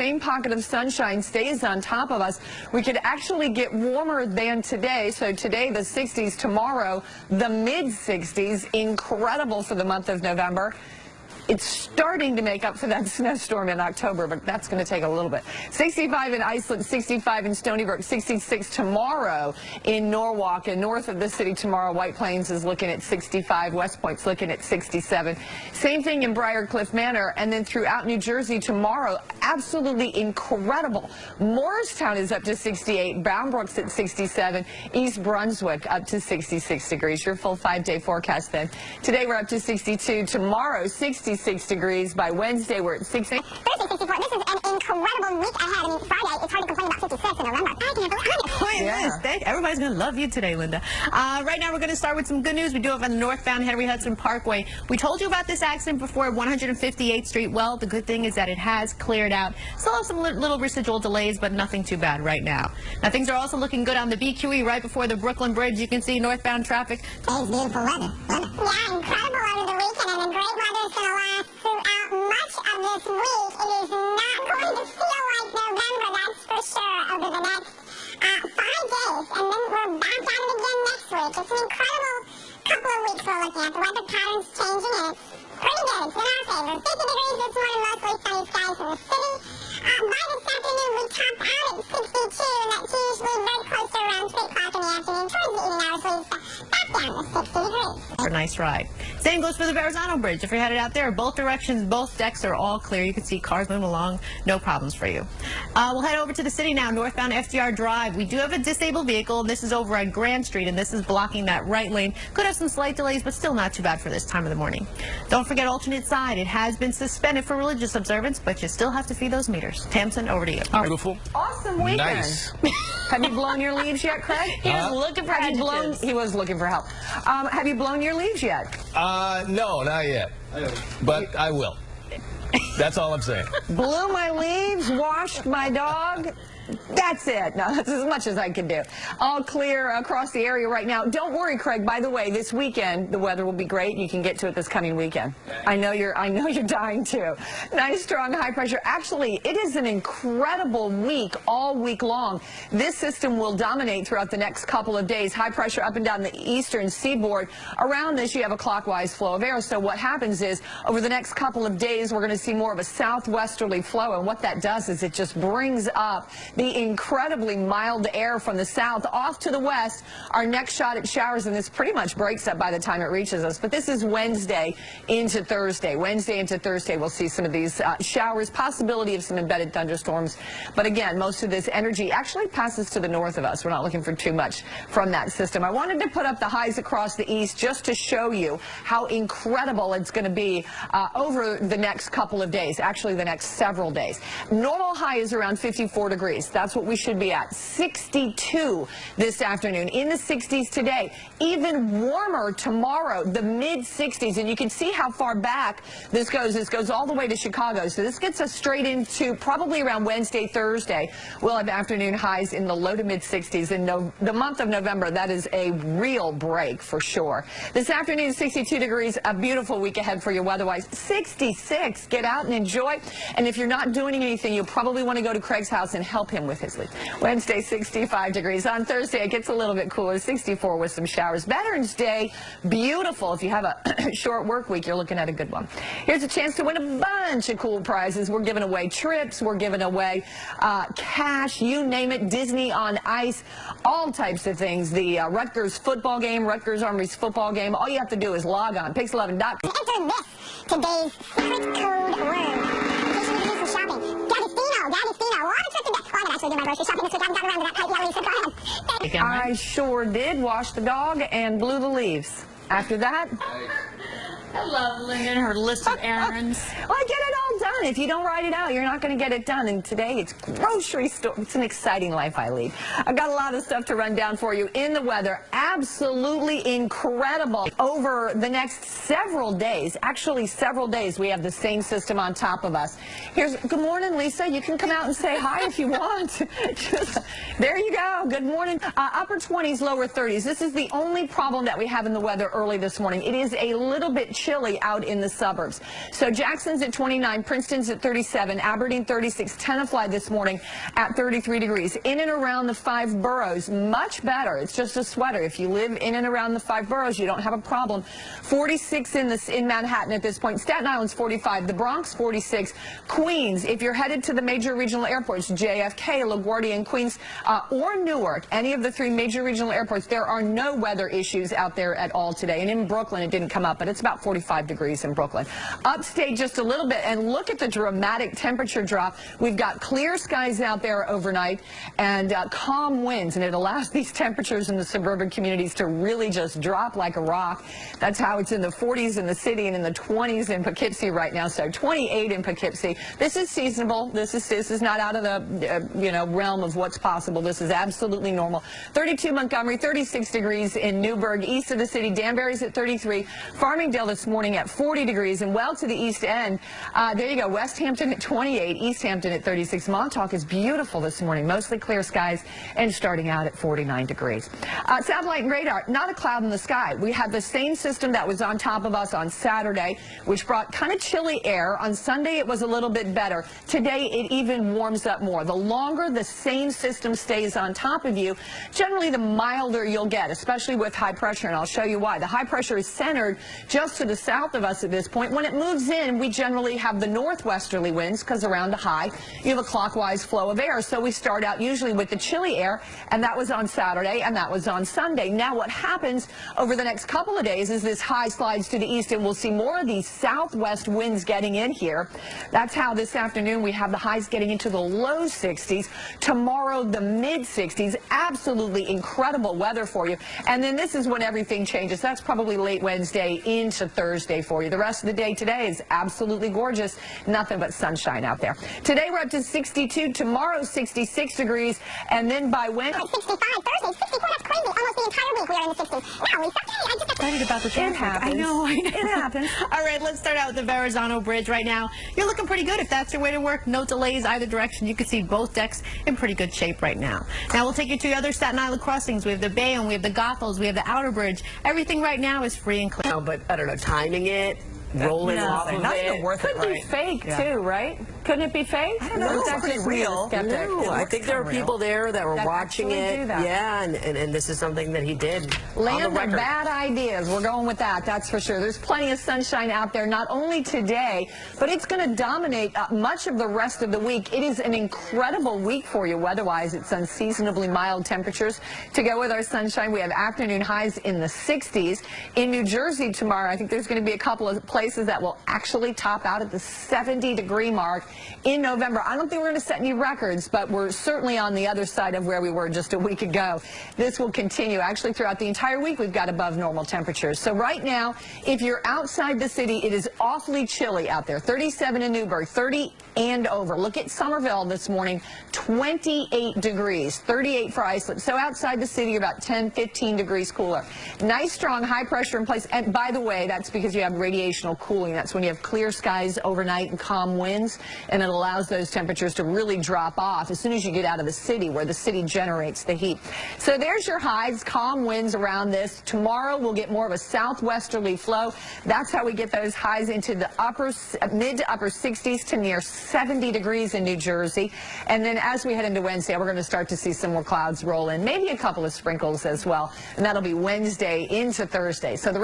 same pocket of sunshine stays on top of us, we could actually get warmer than today. So today the 60s, tomorrow the mid-60s. Incredible for the month of November. It's starting to make up for that snowstorm in October, but that's going to take a little bit. 65 in Iceland, 65 in Stony Brook, 66 tomorrow in Norwalk. And north of the city tomorrow, White Plains is looking at 65, West Point's looking at 67. Same thing in Briarcliff Manor. And then throughout New Jersey tomorrow, absolutely incredible. Morristown is up to 68, Bound at 67, East Brunswick up to 66 degrees. Your full 5-day forecast then. Today we're up to 62, tomorrow 66 degrees. By Wednesday, we're at 60. Thursday, 64. This is an incredible week ahead. I mean, Friday, it's hard to complain about 56 in November. I can't believe it. Yeah. Everybody's going to love you today, Linda. Right now, we're going to start with some good news. We do have on the northbound Henry Hudson Parkway. We told you about this accident before, 158th Street. Well, the good thing is that it has cleared out. Still have some little residual delays, but nothing too bad right now. Now, things are also looking good on the BQE right before the Brooklyn Bridge. You can see northbound traffic. Today's beautiful weather. Yeah, incredible over the weekend, and the great weather is going to last throughout much of this week. It is not going to feel like November, that's for sure, over the next 5 days. And then we're back at it again next week. It's an incredible couple of weeks we're looking at. The weather pattern's changing, and it's pretty good. It's in our favor. 50 degrees this morning, mostly sunny skies in the city. By this afternoon, we top out at 62, and that's usually very close to around 3 o'clock in the afternoon. Towards the evening hours, we back down to 60 degrees. For a nice ride. Same goes for the Verrazano Bridge. If you're headed out there, both directions, both decks are all clear. You can see cars moving along, no problems for you. We'll head over to the city now, northbound FDR Drive. We do have a disabled vehicle. This is over on Grand Street, and this is blocking that right lane. Could have some slight delays, but still not too bad for this time of the morning. Don't forget alternate side. It has been suspended for religious observance, but you still have to feed those meters. Tamsin, over to you. Beautiful. Awesome weekend. Nice. Have you blown your leaves yet, Craig? He was looking for adjectives. He was looking for help. Have you blown your leaves yet? No, not yet. But I will. That's all I'm saying. Blew my leaves, washed my dog. That's it. No, that's as much as I can do. All clear across the area right now. Don't worry, Craig. By the way, this weekend the weather will be great. You can get to it this coming weekend. I know you're dying to. Nice, strong, high pressure. Actually, it is an incredible week all week long. This system will dominate throughout the next couple of days. High pressure up and down the eastern seaboard. Around this, you have a clockwise flow of air. So what happens is, over the next couple of days, we're going to see more of a southwesterly flow. And what that does is it just brings up the incredibly mild air from the south off to the west. Our next shot at showers, and this pretty much breaks up by the time it reaches us, but this is Wednesday into Thursday. Wednesday into Thursday, we'll see some of these showers, possibility of some embedded thunderstorms. But again, most of this energy actually passes to the north of us. We're not looking for too much from that system. I wanted to put up the highs across the east just to show you how incredible it's going to be over the next couple of days, actually the next several days. Normal high is around 54 degrees. That's what we should be at. 62 this afternoon. In the 60s today. Even warmer tomorrow, the mid-60s. And you can see how far back this goes. This goes all the way to Chicago. So this gets us straight into probably around Wednesday, Thursday. We'll have afternoon highs in the low to mid-60s. In the month of November, that is a real break for sure. This afternoon, 62 degrees. A beautiful week ahead for you weather-wise. 66. Get out and enjoy. And if you're not doing anything, you'll probably want to go to Craig's house and help him with his leaf. Wednesday, 65 degrees. On Thursday, it gets a little bit cooler, 64 with some showers. Veterans Day, beautiful. If you have a short work week, you're looking at a good one. Here's a chance to win a bunch of cool prizes. We're giving away trips. We're giving away cash, you name it, Disney on Ice, all types of things. The Rutgers football game, Rutgers Armory's football game. All you have to do is log on, pix11.com. Enter this, today's secret code word. In case you need to do some shopping. D'Agostino. Well, I'm expecting that. Well, I'm actually doing my grocery shopping this week. I haven't gotten around to that quite yet, Lisa. Go ahead. I sure did wash the dog and blew the leaves. After that, I love Linda and her list of errands. Well, I get it all done. If you don't write it out, you're not going to get it done. And today, it's grocery store. It's an exciting life I lead. I've got a lot of stuff to run down for you in the weather. Absolutely incredible. Over the next several days, actually several days, we have the same system on top of us. Good morning, Lisa. You can come out and say hi if you want. There you go. Good morning. Upper 20s, lower 30s. This is the only problem that we have in the weather early this morning. It is a little bit chilly out in the suburbs. So Jackson's at 29, Princeton Princeton's at 37, Aberdeen 36, Tenafly this morning at 33 degrees. In and around the 5 boroughs, much better. It's just a sweater. If you live in and around the 5 boroughs, you don't have a problem. 46 in Manhattan at this point. Staten Island's 45, the Bronx 46, Queens. If you're headed to the major regional airports, JFK, LaGuardia, and Queens, or Newark, any of the 3 major regional airports, there are no weather issues out there at all today. And in Brooklyn, it didn't come up, but it's about 45 degrees in Brooklyn. Upstate just a little bit, and look at the dramatic temperature drop. We've got clear skies out there overnight and calm winds, and it allows these temperatures in the suburban communities to really just drop like a rock. That's how it's in the 40s in the city and in the 20s in Poughkeepsie right now. So 28 in Poughkeepsie. This is seasonable. This is not out of the realm of what's possible. This is absolutely normal. 32 Montgomery, 36 degrees in Newburgh, east of the city. Danbury's at 33. Farmingdale this morning at 40 degrees, and well to the east end. There you go. West Hampton at 28, East Hampton at 36. Montauk is beautiful this morning, mostly clear skies, and starting out at 49 degrees. Satellite and radar, not a cloud in the sky. We had the same system that was on top of us on Saturday, which brought kind of chilly air. On Sunday, it was a little bit better. Today, it even warms up more. The longer the same system stays on top of you, generally the milder you'll get, especially with high pressure, and I'll show you why. The high pressure is centered just to the south of us at this point. When it moves in, we generally have the northwesterly winds, because around the high, you have a clockwise flow of air. So we start out usually with the chilly air, and that was on Saturday, and that was on Sunday. Now what happens over the next couple of days is this high slides to the east, and we'll see more of these southwest winds getting in here. That's how this afternoon we have the highs getting into the low 60s. Tomorrow, the mid 60s. Absolutely incredible weather for you. And then this is when everything changes. That's probably late Wednesday into Thursday for you. The rest of the day today is absolutely gorgeous. Nothing but sunshine out there. Today we're up to 62. Tomorrow 66 degrees. And then by Wednesday, 65, Thursday, 64, that's crazy. Almost the entire week we are in the 60s. Now, Lisa, I just Excited about the traffic. it happens. I know. It happens. All right, let's start out with the Verrazano Bridge right now. You're looking pretty good if that's your way to work. No delays either direction. You can see both decks in pretty good shape right now. Now we'll take you to the other Staten Island crossings. We have the Bayonne, we have the Goethals, we have the Outer Bridge. Everything right now is free and clear. No, but I don't know, timing it, rolling off of not it. even worth it. Could be fake too, right? Couldn't it be fake? I don't know. That's It's just real. skeptic. No, I think there are people there that were watching actually do it. that. Yeah, and this is something that he did. Land on the of record. bad ideas. We're going with that, that's for sure. There's plenty of sunshine out there, not only today, but it's going to dominate much of the rest of the week. It is an incredible week for you weather-wise. It's unseasonably mild temperatures. To go with our sunshine, we have afternoon highs in the 60s. In New Jersey tomorrow, I think there's going to be a couple of places that will actually top out at the 70-degree mark in November. I don't think we're going to set any records, but we're certainly on the other side of where we were just a week ago. This will continue. Actually, throughout the entire week, we've got above normal temperatures. So right now, if you're outside the city, it is awfully chilly out there. 37 in Newburgh, 30 and over. Look at Somerville this morning, 28 degrees, 38 for Islip. So outside the city, you're about 10, 15 degrees cooler. Nice, strong, high pressure in place. And by the way, that's because you have radiational cooling. That's when you have clear skies overnight and calm winds, and it allows those temperatures to really drop off as soon as you get out of the city, where the city generates the heat. So there's your highs, calm winds around this. Tomorrow we'll get more of a southwesterly flow. That's how we get those highs into the mid to upper 60s to near 70 degrees in New Jersey. And then as we head into Wednesday, we're going to start to see some more clouds roll in, maybe a couple of sprinkles as well. And that'll be Wednesday into Thursday. So the